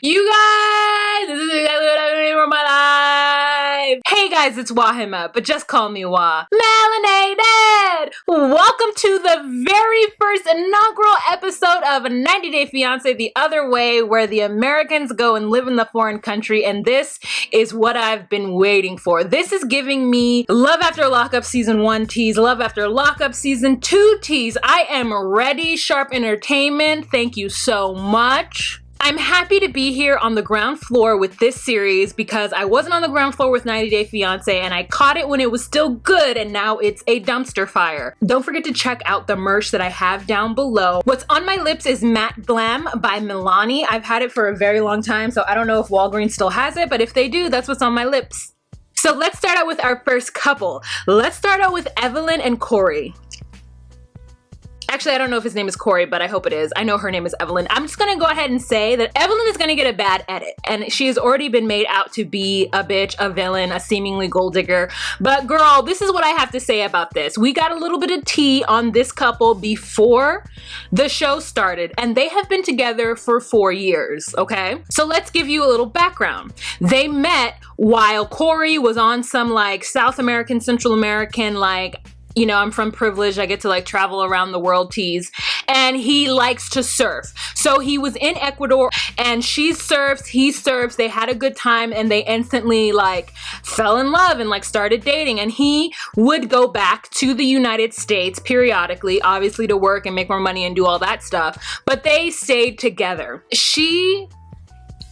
You guys, this is exactly what I'm doing for my life. Hey guys, it's Wahima, but just call me Wah. Melanated! Welcome to the very first inaugural episode of 90 Day Fiancé the Other Way, where the Americans go and live in the foreign country, and this is what I've been waiting for. This is giving me Love After Lockup Season 1 tease, Love After Lockup Season 2 tease. I am ready, Sharp Entertainment. Thank you so much. I'm happy to be here on the ground floor with this series because I wasn't on the ground floor with 90 Day Fiancé and I caught it when it was still good and now it's a dumpster fire. Don't forget to check out the merch that I have down below. What's on my lips is Matte Glam by Milani. I've had it for a very long time, so I don't know if Walgreens still has it, but if they do, that's what's on my lips. So let's start out with our first couple. Let's start out with Evelyn and Corey. Actually, I don't know if his name is Corey, but I hope it is. I know her name is Evelyn. I'm just gonna go ahead and say that Evelyn is gonna get a bad edit, and she has already been made out to be a bitch, a villain, a seemingly gold digger. But girl, this is what I have to say about this. We got a little bit of tea on this couple before the show started, and they have been together for 4 years, okay? So let's give you a little background. They met while Corey was on some like South American, Central American, like, you know, I'm from privilege, I get to like travel around the world tease, and he likes to surf. So he was in Ecuador and she surfs, he surfs, they had a good time and they instantly like fell in love and like started dating, and he would go back to the United States periodically, obviously to work and make more money and do all that stuff, but they stayed together. She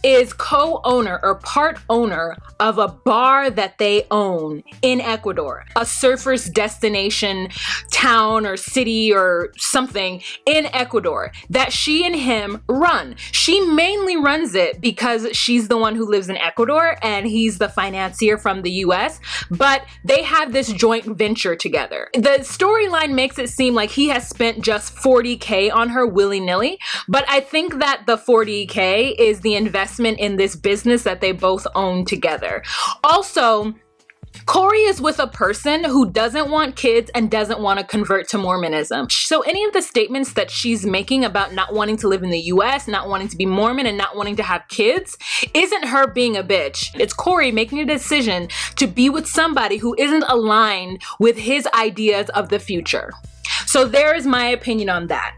is co-owner or part owner of a bar that they own in Ecuador, a surfer's destination town or city or something in Ecuador that she and him run. She mainly runs it because she's the one who lives in Ecuador and he's the financier from the US, but they have this joint venture together. The storyline makes it seem like he has spent just $40K on her willy-nilly, but I think that the $40K is the investment in this business that they both own together. Also, Corey is with a person who doesn't want kids and doesn't want to convert to Mormonism. So any of the statements that she's making about not wanting to live in the US, not wanting to be Mormon, and not wanting to have kids isn't her being a bitch. It's Corey making a decision to be with somebody who isn't aligned with his ideas of the future. So there is my opinion on that.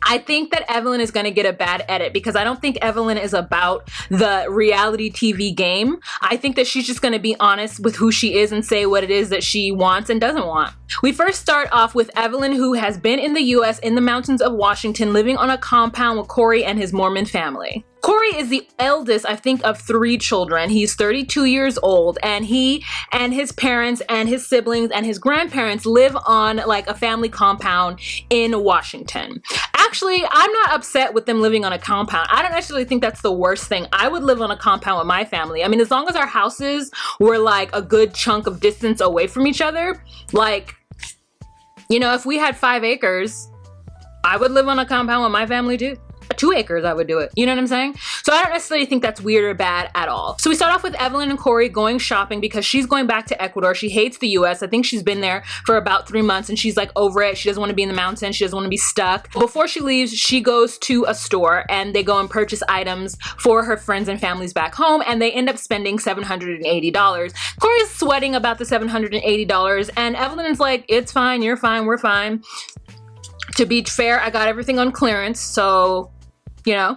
I think that Evelyn is going to get a bad edit because I don't think Evelyn is about the reality TV game. I think that she's just going to be honest with who she is and say what it is that she wants and doesn't want. We first start off with Evelyn, who has been in the US in the mountains of Washington, living on a compound with Corey and his Mormon family. Corey is the eldest, I think, of 3 children. He's 32 years old, and he and his parents and his siblings and his grandparents live on like a family compound in Washington. Actually, I'm not upset with them living on a compound. I don't actually think that's the worst thing. I would live on a compound with my family. I mean, as long as our houses were like a good chunk of distance away from each other, like, you know, if we had 5 acres, I would live on a compound with my family too. 2 acres, I would do it. You know what I'm saying? So I don't necessarily think that's weird or bad at all. So we start off with Evelyn and Corey going shopping because she's going back to Ecuador. She hates the US. I think she's been there for about 3 months and she's like over it. She doesn't want to be in the mountains. She doesn't want to be stuck. Before she leaves, she goes to a store and they go and purchase items for her friends and families back home, and they end up spending $780. Corey's sweating about the $780 and Evelyn is like, it's fine, you're fine, we're fine. To be fair, I got everything on clearance, so you know,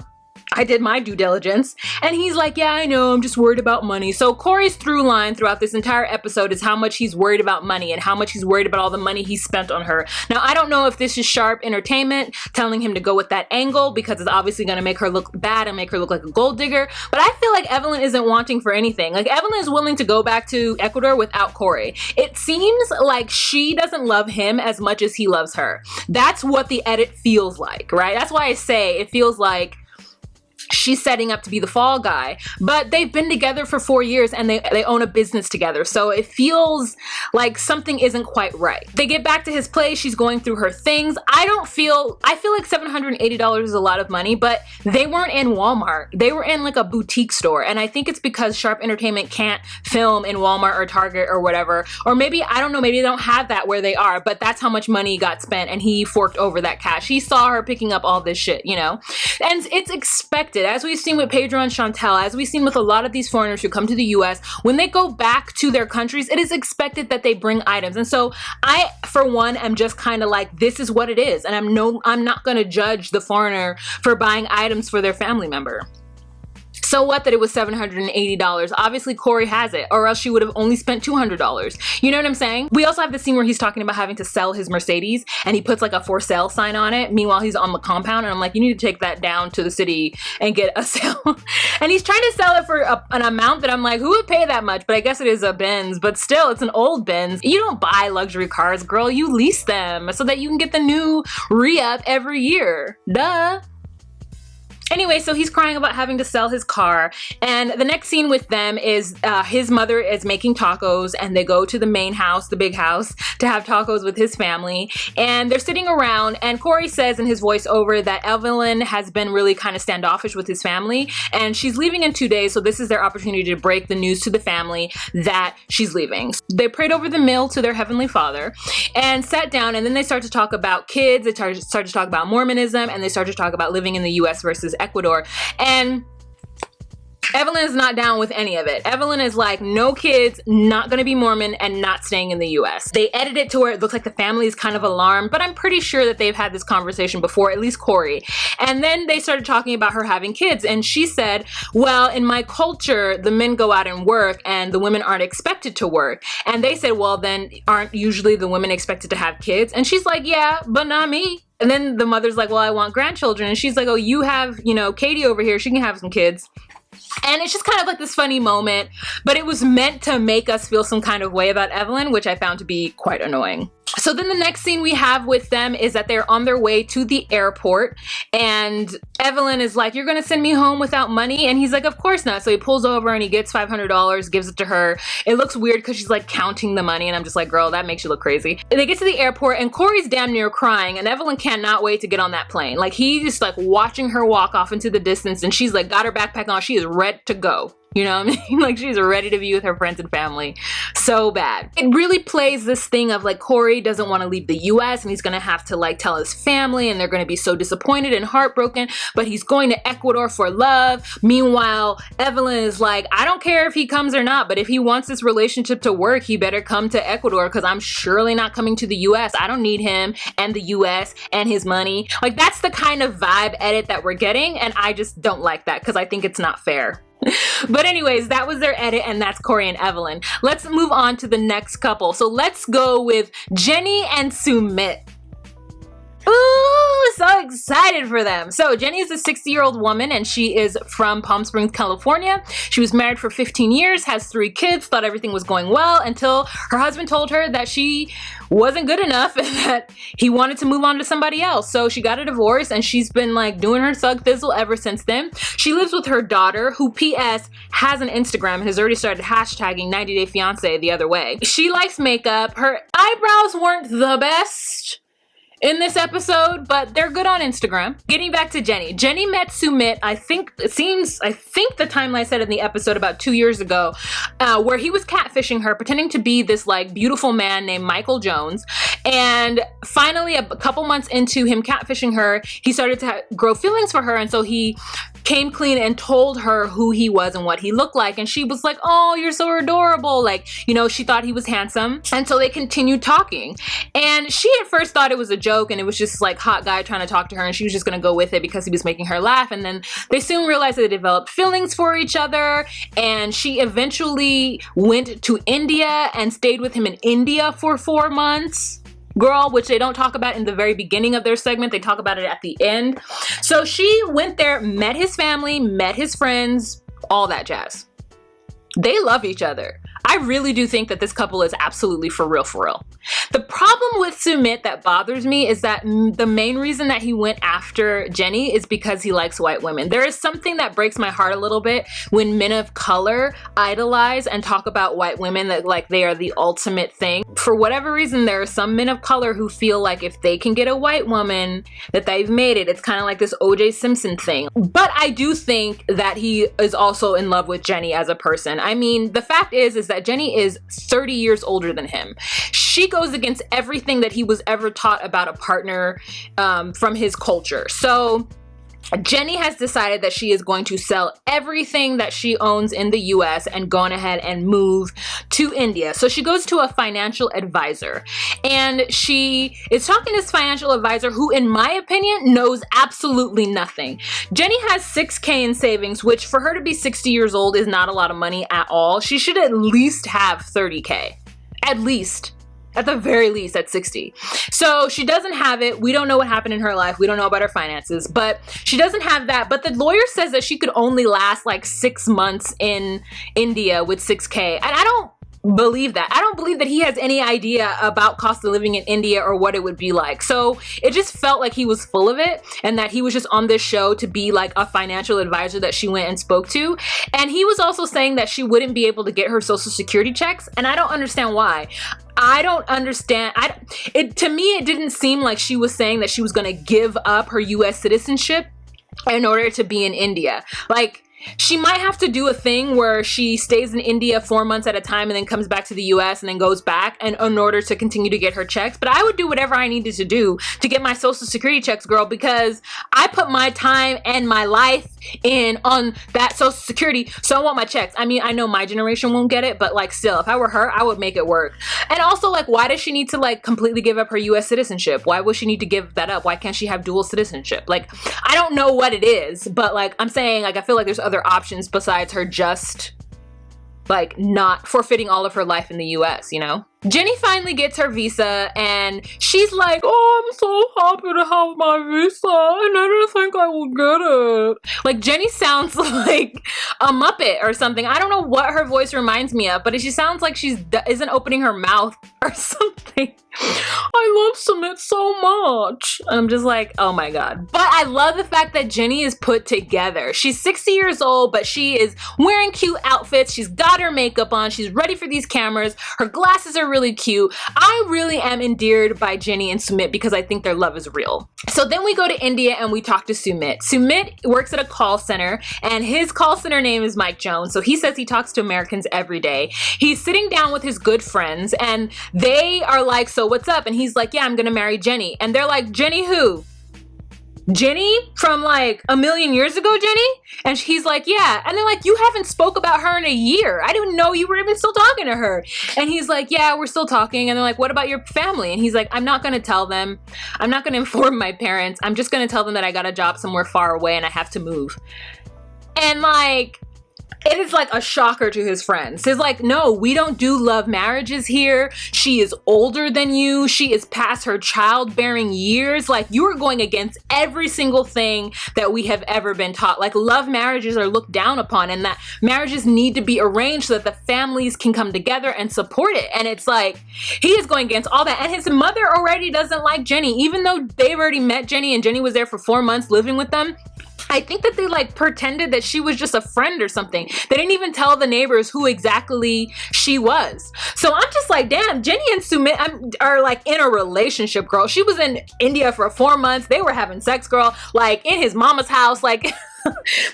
I did my due diligence. And he's like, yeah, I know, I'm just worried about money. So Corey's through line throughout this entire episode is how much he's worried about money and how much he's worried about all the money he spent on her. Now, I don't know if this is Sharp Entertainment telling him to go with that angle because it's obviously going to make her look bad and make her look like a gold digger, but I feel like Evelyn isn't wanting for anything. Like, Evelyn is willing to go back to Ecuador without Corey. It seems like she doesn't love him as much as he loves her. That's what the edit feels like, right? That's why I say it feels like she's setting up to be the fall guy, but they've been together for 4 years and they own a business together. So it feels like something isn't quite right. They get back to his place. She's going through her things. I feel like $780 is a lot of money, but they weren't in Walmart. They were in like a boutique store. And I think it's because Sharp Entertainment can't film in Walmart or Target or whatever. Or maybe, I don't know, maybe they don't have that where they are, but that's how much money got spent and he forked over that cash. He saw her picking up all this shit, you know? And it's expected, as we've seen with Pedro and Chantel, as we've seen with a lot of these foreigners who come to the US, when they go back to their countries, it is expected that they bring items. And so I, for one, am just kind of like, this is what it is. And I'm not going to judge the foreigner for buying items for their family member. So what that it was $780? Obviously Corey has it, or else she would have only spent $200. You know what I'm saying? We also have the scene where he's talking about having to sell his Mercedes, and he puts like a for sale sign on it. Meanwhile, he's on the compound, and I'm like, you need to take that down to the city and get a sale. And he's trying to sell it for an amount that I'm like, who would pay that much? But I guess it is a Benz, but still, it's an old Benz. You don't buy luxury cars, girl. You lease them so that you can get the new re-up every year. Duh. Anyway, so he's crying about having to sell his car, and the next scene with them is his mother is making tacos, and they go to the main house, the big house, to have tacos with his family, and they're sitting around, and Corey says in his voiceover that Evelyn has been really kind of standoffish with his family, and she's leaving in 2 days, so this is their opportunity to break the news to the family that she's leaving. So they prayed over the meal to their Heavenly Father, and sat down, and then they start to talk about kids, they start to talk about Mormonism, and they start to talk about living in the US versus Ecuador. And Evelyn is not down with any of it. Evelyn is like, no kids, not gonna be Mormon, and not staying in the US. They edit it to where it looks like the family is kind of alarmed, but I'm pretty sure that they've had this conversation before, at least Corey. And then they started talking about her having kids, and she said, well, in my culture, the men go out and work, and the women aren't expected to work. And they said, well, then aren't usually the women expected to have kids? And she's like, yeah, but not me. And then the mother's like, well, I want grandchildren. And she's like, oh, you have, you know, Katie over here, she can have some kids. And it's just kind of like this funny moment, but it was meant to make us feel some kind of way about Evelyn, which I found to be quite annoying. So then the next scene we have with them is that they're on their way to the airport, and Evelyn is like, you're gonna send me home without money? And he's like, of course not. So he pulls over and he gets $500, gives it to her. It looks weird because she's like counting the money, and I'm just like, girl, that makes you look crazy. And they get to the airport, and Corey's damn near crying, and Evelyn cannot wait to get on that plane. Like, he's just like watching her walk off into the distance, and she's like got her backpack on, she is ready to go. You know what I mean? Like, she's ready to be with her friends and family. So bad. It really plays this thing of like, Corey doesn't want to leave the US, and he's gonna have to like tell his family, and they're gonna be so disappointed and heartbroken, but he's going to Ecuador for love. Meanwhile, Evelyn is like, I don't care if he comes or not, but if he wants this relationship to work, he better come to Ecuador, because I'm surely not coming to the US. I don't need him and the US and his money. Like, that's the kind of vibe edit that we're getting, and I just don't like that because I think it's not fair. But anyways, that was their edit, and that's Corey and Evelyn. Let's move on to the next couple. So let's go with Jenny and Sumit. Ooh, so excited for them. So Jenny is a 60-year-old woman, and she is from Palm Springs, California. She was married for 15 years, has 3 kids, thought everything was going well until her husband told her that she wasn't good enough and that he wanted to move on to somebody else. So she got a divorce, and she's been like doing her thug thizzle ever since then. She lives with her daughter, who PS has an Instagram and has already started hashtagging 90 Day Fiancé the other way. She likes makeup. Her eyebrows weren't the best in this episode, but they're good on Instagram. Getting back to Jenny. Jenny met Sumit, I think the timeline said in the episode about 2 years ago, where he was catfishing her, pretending to be this like beautiful man named Michael Jones. And finally, a couple months into him catfishing her, he started to grow feelings for her, and so he came clean and told her who he was and what he looked like. And she was like, oh, you're so adorable. Like, you know, she thought he was handsome. And so they continued talking. And she at first thought it was a joke, and it was just like hot guy trying to talk to her, and she was just gonna go with it because he was making her laugh. And then they soon realized that they developed feelings for each other, and she eventually went to India and stayed with him in India for 4 months. Girl, which they don't talk about in the very beginning of their segment, they talk about it at the end. So she went there, met his family, met his friends, all that jazz. They love each other. I really do think that this couple is absolutely for real, for real. The problem with Sumit that bothers me is that the main reason that he went after Jenny is because he likes white women. There is something that breaks my heart a little bit when men of color idolize and talk about white women that like they are the ultimate thing. For whatever reason, there are some men of color who feel like if they can get a white woman, that they've made it. It's kind of like this O.J. Simpson thing. But I do think that he is also in love with Jenny as a person. I mean, the fact is that Jenny is 30 years older than him. She goes against everything that he was ever taught about a partner from his culture. So Jenny has decided that she is going to sell everything that she owns in the US and gone ahead and move to India. So she goes to a financial advisor, and she is talking to this financial advisor who, in my opinion, knows absolutely nothing. Jenny has $6K in savings, which for her to be 60 years old is not a lot of money at all. She should at least have $30K. At least. At the very least, at 60. So she doesn't have it. We don't know what happened in her life. We don't know about her finances, but she doesn't have that. But the lawyer says that she could only last like 6 months in India with 6K. And I don't believe that. I don't believe that he has any idea about cost of living in India or what it would be like. So it just felt like he was full of it, and that he was just on this show to be like a financial advisor that she went and spoke to. And he was also saying that she wouldn't be able to get her social security checks, and I don't understand why. I don't understand. To me, it didn't seem like she was saying that she was going to give up her US citizenship in order to be in India. Like, she might have to do a thing where she stays in India 4 months at a time and then comes back to the US and then goes back, and in order to continue to get her checks. But I would do whatever I needed to do to get my social security checks, girl, because I put my time and my life in on that social security. So I want my checks. I mean, I know my generation won't get it, but like still, if I were her, I would make it work. And also, like, why does she need to like completely give up her US citizenship? Why would she need to give that up? Why can't she have dual citizenship? Like, I don't know what it is, but like, I'm saying, like, I feel like there's other options besides her just like not forfeiting all of her life in the US, you know? Jenny finally gets her visa, and she's like, oh, I'm so happy to have my visa, and I didn't think I would get it. Like, Jenny sounds like a Muppet or something. I don't know what her voice reminds me of, but she sounds like she isn't opening her mouth or something. I love Sumit so much. I'm just like, oh my God. But I love the fact that Jenny is put together. She's 60 years old, but she is wearing cute outfits. She's got her makeup on. She's ready for these cameras. Her glasses are really cute. I really am endeared by Jenny and Sumit because I think their love is real. So then we go to India and we talk to Sumit. Sumit works at a call center, and his call center name is Mike Jones. So he says he talks to Americans every day. He's sitting down with his good friends, and they are like, so what's up? And he's like, yeah, I'm gonna marry Jenny. And they're like, Jenny who? Jenny from like a million years ago, Jenny? And he's like, yeah. And they're like, you haven't spoke about her in a year. I didn't know you were even still talking to her. And he's like, yeah, we're still talking. And they're like, what about your family? And he's like, I'm not gonna tell them. I'm not gonna inform my parents. I'm just gonna tell them that I got a job somewhere far away and I have to move. And like, it is like a shocker to his friends. He's like, no, we don't do love marriages here. She is older than you. She is past her childbearing years. Like, you are going against every single thing that we have ever been taught. Like, love marriages are looked down upon, and that marriages need to be arranged so that the families can come together and support it. And it's like, he is going against all that. And his mother already doesn't like Jenny, even though they've already met Jenny and Jenny was there for 4 months living with them. I think that they like pretended that she was just a friend or something. They didn't even tell the neighbors who exactly she was. So I'm just like, damn, Jenny and Sumit are like in a relationship, girl. She was in India for 4 months. They were having sex, girl, like in his mama's house. Like,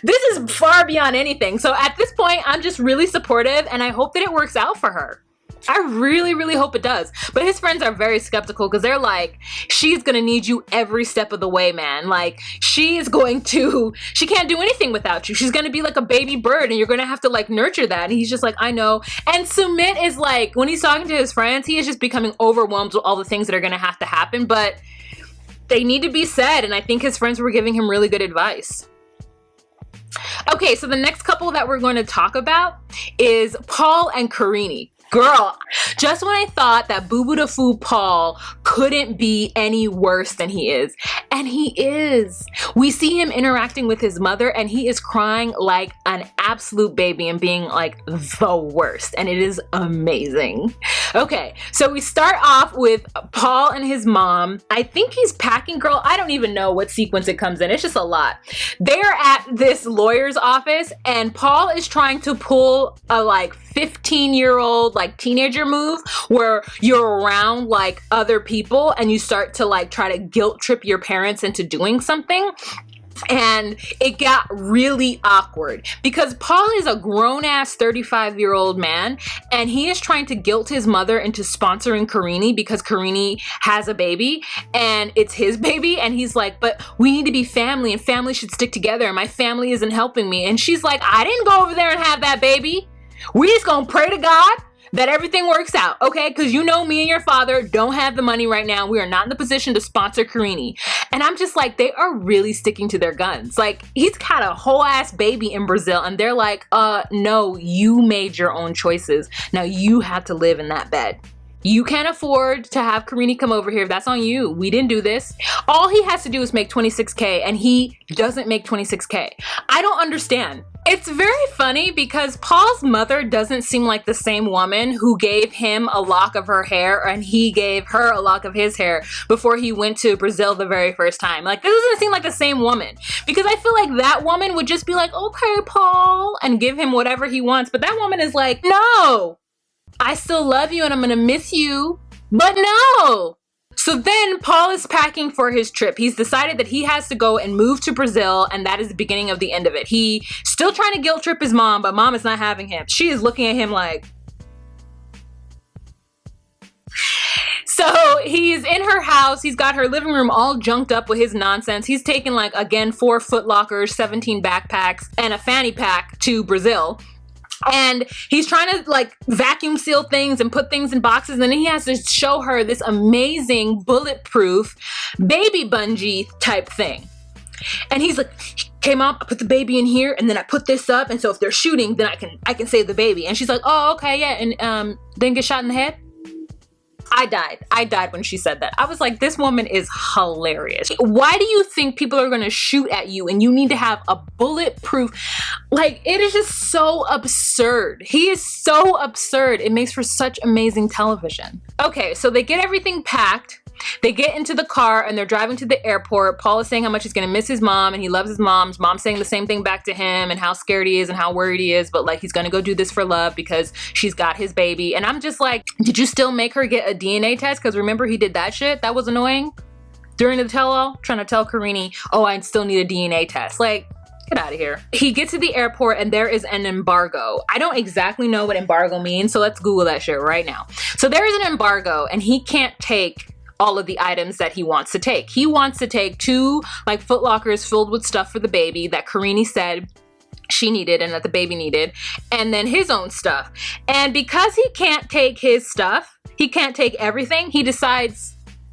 this is far beyond anything. So at this point, I'm just really supportive, and I hope that it works out for her. I really, really hope it does. But his friends are very skeptical because they're like, she's gonna need you every step of the way, man. Like, she can't do anything without you. She's gonna be like a baby bird, and you're gonna have to like nurture that. And he's just like, I know. And Sumit is like, when he's talking to his friends, he is just becoming overwhelmed with all the things that are gonna have to happen, but they need to be said. And I think his friends were giving him really good advice. Okay, so the next couple that we're going to talk about is Paul and Carini. Girl, just when I thought that Boo Boo the Foo Paul couldn't be any worse than he is, and he is. We see him interacting with his mother, and he is crying like an absolute baby and being like the worst, and it is amazing. Okay, so we start off with Paul and his mom. I think he's packing, girl. I don't even know what sequence it comes in. It's just a lot. They're at this lawyer's office, and Paul is trying to pull a like 15-year-old like teenager move where you're around like other people and you start to like try to guilt trip your parents into doing something. And it got really awkward because Paul is a grown-ass 35-year-old man, and he is trying to guilt his mother into sponsoring Carini because Carini has a baby and it's his baby. And he's like, but we need to be family and family should stick together and my family isn't helping me. And she's like, I didn't go over there and have that baby. We just gonna pray to God that everything works out, okay? Because you know me and your father don't have the money right now. We are not in the position to sponsor Carini. And I'm just like, they are really sticking to their guns. Like, he's got a whole ass baby in Brazil and they're like, no, you made your own choices. Now you have to live in that bed. You can't afford to have Carini come over here. That's on you. We didn't do this. All he has to do is make 26K and he doesn't make 26K. I don't understand. It's very funny because Paul's mother doesn't seem like the same woman who gave him a lock of her hair and he gave her a lock of his hair before he went to Brazil the very first time. Like, this doesn't seem like the same woman because I feel like that woman would just be like, okay, Paul, and give him whatever he wants. But that woman is like, no, I still love you and I'm gonna miss you, but no. So then Paul is packing for his trip. He's decided that he has to go and move to Brazil, and that is the beginning of the end of it. He's still trying to guilt trip his mom, but mom is not having him. She is looking at him like... So he's in her house. He's got her living room all junked up with his nonsense. He's taken, like, again, 4 Foot Lockers, 17 backpacks, and a fanny pack to Brazil. And he's trying to like vacuum seal things and put things in boxes. And then he has to show her this amazing bulletproof baby bungee type thing. And he's like, okay, mom, I put the baby in here and then I put this up. And so if they're shooting, then I can save the baby. And she's like, oh, okay, yeah. And then get shot in the head. I died when she said that. I was like, this woman is hilarious. Why do you think people are gonna shoot at you and you need to have a bulletproof? Like, it is just so absurd. He is so absurd. It makes for such amazing television. Okay, so they get everything packed. They get into the car and they're driving to the airport. Paul is saying how much he's gonna miss his mom and he loves his mom. His mom's saying the same thing back to him and how scared he is and how worried he is, but like he's gonna go do this for love because she's got his baby. And I'm just like, did you still make her get a DNA test? Because remember he did that shit? That was annoying during the tell-all, trying to tell Carini, oh, I still need a DNA test. Like, get out of here. He gets to the airport and there is an embargo. I don't exactly know what embargo means, so let's Google that shit right now. So there is an embargo and he can't take all of the items that he wants to take. He wants to take 2 like Foot Lockers filled with stuff for the baby that Carini said she needed and that the baby needed, and then his own stuff. And because he can't take his stuff, he can't take everything, he decides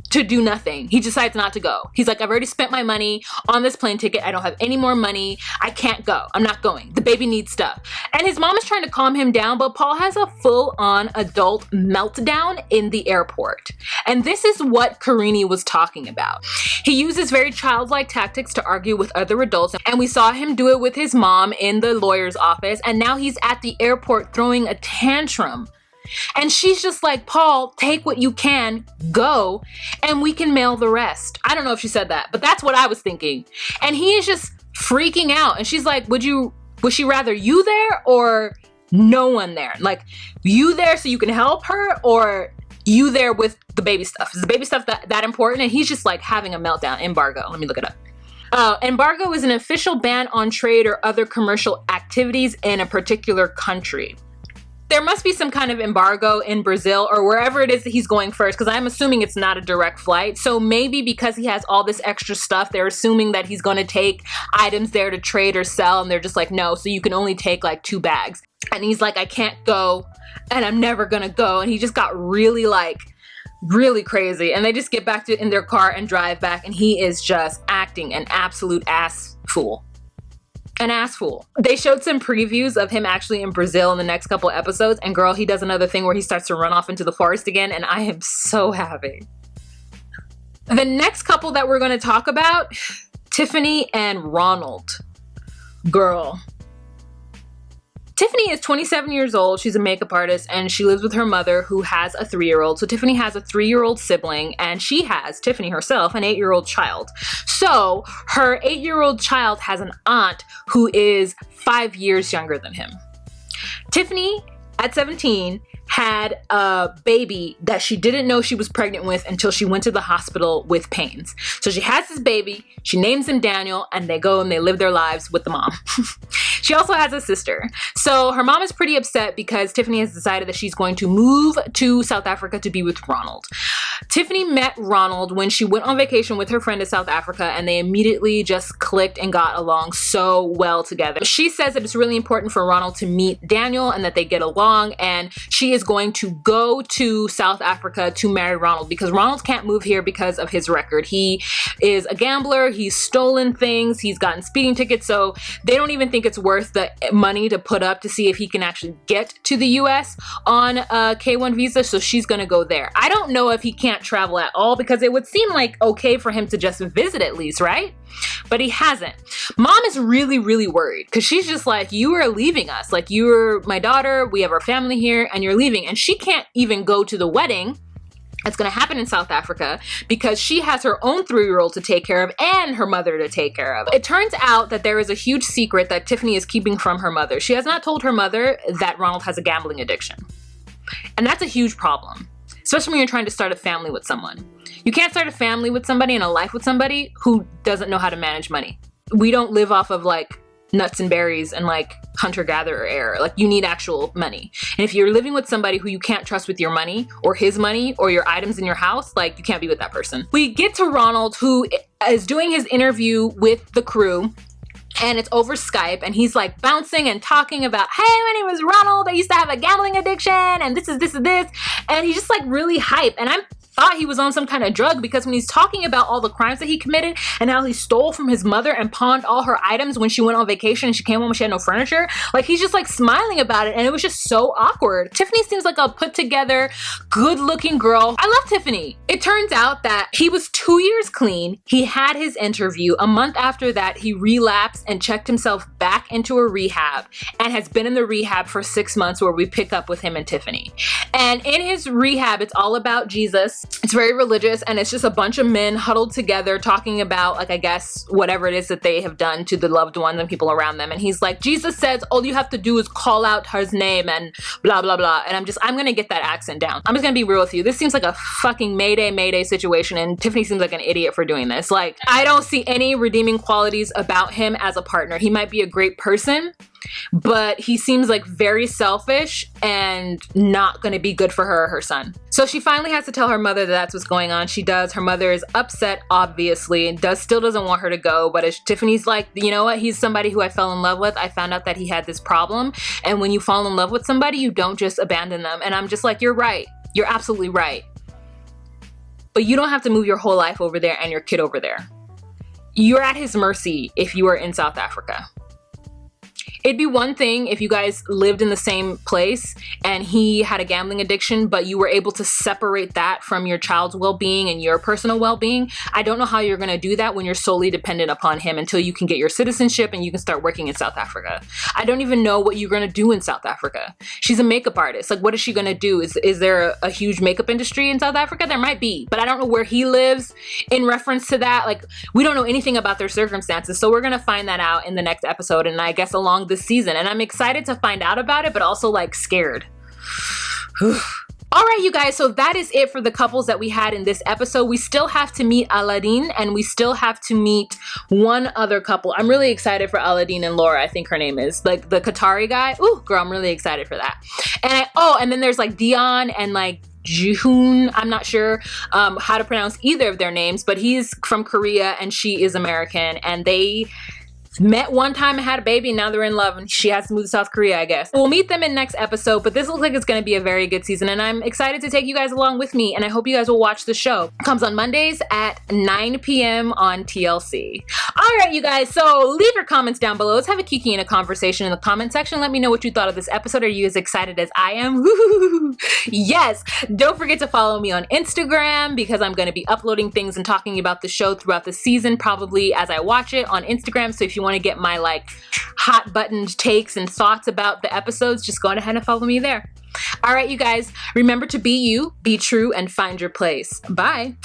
to do nothing. He decides not to go. He's like, I've already spent my money on this plane ticket. I don't have any more money. I can't go. I'm not going. The baby needs stuff. And his mom is trying to calm him down, but Paul has a full-on adult meltdown in the airport. And this is what Carini was talking about. He uses very childlike tactics to argue with other adults, and we saw him do it with his mom in the lawyer's office, and now he's at the airport throwing a tantrum. And she's just like, Paul, take what you can, go, and we can mail the rest. I don't know if she said that, but that's what I was thinking. And he is just freaking out. And she's like, would she rather you there or no one there? Like, you there so you can help her, or you there with the baby stuff? Is the baby stuff that important? And he's just like having a meltdown. Embargo. Let me look it up. Embargo is an official ban on trade or other commercial activities in a particular country. There must be some kind of embargo in Brazil or wherever it is that he's going first, because I'm assuming it's not a direct flight. So maybe because he has all this extra stuff, they're assuming that he's going to take items there to trade or sell, and they're just like, no, so you can only take like 2 bags. And he's like, I can't go and I'm never gonna go. And he just got really crazy. And they just get back in their car and drive back, and he is just acting an absolute ass fool. An ass fool. They showed some previews of him actually in Brazil in the next couple episodes, and girl, he does another thing where he starts to run off into the forest again, and I am so happy. The next couple that we're going to talk about, Tiffany and Ronald. Girl. Tiffany is 27 years old. She's a makeup artist and she lives with her mother who has a 3-year-old. So Tiffany has a 3-year-old sibling, and she has, Tiffany herself, an 8-year-old child. So her 8-year-old child has an aunt who is 5 years younger than him. Tiffany, at 17, had a baby that she didn't know she was pregnant with until she went to the hospital with pains. So she has this baby, she names him Daniel, and they go and they live their lives with the mom. She also has a sister. So her mom is pretty upset because Tiffany has decided that she's going to move to South Africa to be with Ronald. Tiffany met Ronald when she went on vacation with her friend to South Africa, and they immediately just clicked and got along so well together. She says that it's really important for Ronald to meet Daniel and that they get along, and she is going to go to South Africa to marry Ronald because Ronald can't move here because of his record. He is a gambler, he's stolen things, he's gotten speeding tickets, so they don't even think it's worth the money to put up to see if he can actually get to the US on a K1 visa, so she's gonna go there. I don't know if he can't travel at all because it would seem like okay for him to just visit at least, right? But he hasn't. Mom is really, really worried because she's just like, you are leaving us. Like, you're my daughter, we have our family here, and you're leaving. And she can't even go to the wedding that's going to happen in South Africa because she has her own 3-year-old to take care of and her mother to take care of. It turns out that there is a huge secret that Tiffany is keeping from her mother. She has not told her mother that Ronald has a gambling addiction. And that's a huge problem, especially when you're trying to start a family with someone. You can't start a family with somebody and a life with somebody who doesn't know how to manage money. We don't live off of like nuts and berries and like hunter-gatherer era. Like, you need actual money. And if you're living with somebody who you can't trust with your money or his money or your items in your house, like, you can't be with that person. We get to Ronald, who is doing his interview with the crew, and it's over Skype, and he's like bouncing and talking about, hey, my name is Ronald, I used to have a gambling addiction, and this is this and this, and he's just like really hype. And I thought he was on some kind of drug because when he's talking about all the crimes that he committed and how he stole from his mother and pawned all her items when she went on vacation and she came home and she had no furniture, like, he's just like smiling about it, and it was just so awkward. Tiffany seems like a put together, good looking girl. I love Tiffany. It turns out that he was 2 years clean. He had his interview. A month after that, he relapsed and checked himself back into a rehab and has been in the rehab for 6 months, where we pick up with him and Tiffany. And in his rehab, it's all about Jesus. It's very religious, and it's just a bunch of men huddled together talking about, like, I guess whatever it is that they have done to the loved ones and people around them. And he's like, Jesus says all you have to do is call out his name and blah blah blah. And I'm gonna get that accent down. I'm just gonna be real with you. This seems like a fucking mayday situation, and Tiffany seems like an idiot for doing this. Like, I don't see any redeeming qualities about him as a partner. He might be a great person, but he seems like very selfish and not going to be good for her or her son. So she finally has to tell her mother that that's what's going on. She does. Her mother is upset, obviously, and still doesn't want her to go. But Tiffany's like, you know what? He's somebody who I fell in love with. I found out that he had this problem. And when you fall in love with somebody, you don't just abandon them. And I'm just like, you're right. You're absolutely right. But you don't have to move your whole life over there and your kid over there. You're at his mercy if you are in South Africa. It'd be one thing if you guys lived in the same place and he had a gambling addiction, but you were able to separate that from your child's well-being and your personal well-being. I don't know how you're going to do that when you're solely dependent upon him until you can get your citizenship and you can start working in South Africa. I don't even know what you're going to do in South Africa. She's a makeup artist. Like, what is she going to do? Is there a huge makeup industry in South Africa? There might be, but I don't know where he lives in reference to that. Like, we don't know anything about their circumstances. So we're going to find that out in the next episode, and I guess along this season. And I'm excited to find out about it, but also like scared. All right, you guys, so that is it for the couples that we had in this episode. We still have to meet Aladdin, and we still have to meet one other couple. I'm really excited for Aladdin and Laura, I think her name is. Like, the Qatari guy. Ooh, girl, I'm really excited for that. And and then there's like Dion and like Jihoon. I'm not sure how to pronounce either of their names, but he's from Korea and she is American, and they met one time and had a baby, and now they're in love, and she has to move to South Korea, I guess. We'll meet them in next episode, but this looks like it's going to be a very good season, and I'm excited to take you guys along with me, and I hope you guys will watch the show. It comes on Mondays at 9 p.m. on TLC. All right, you guys, so leave your comments down below. Let's have a kiki and a conversation in the comment section. Let me know what you thought of this episode. Are you as excited as I am? Yes! Don't forget to follow me on Instagram, because I'm going to be uploading things and talking about the show throughout the season, probably as I watch it on Instagram. So if you want to get my like hot buttoned takes and thoughts about the episodes, just go ahead and follow me there. All right, you guys, remember to be you, be true, and find your place. Bye.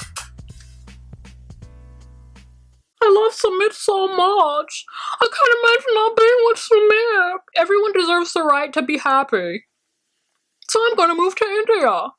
I love Sumit so much. I can't imagine not being with Sumit. Everyone deserves the right to be happy. So I'm gonna move to India.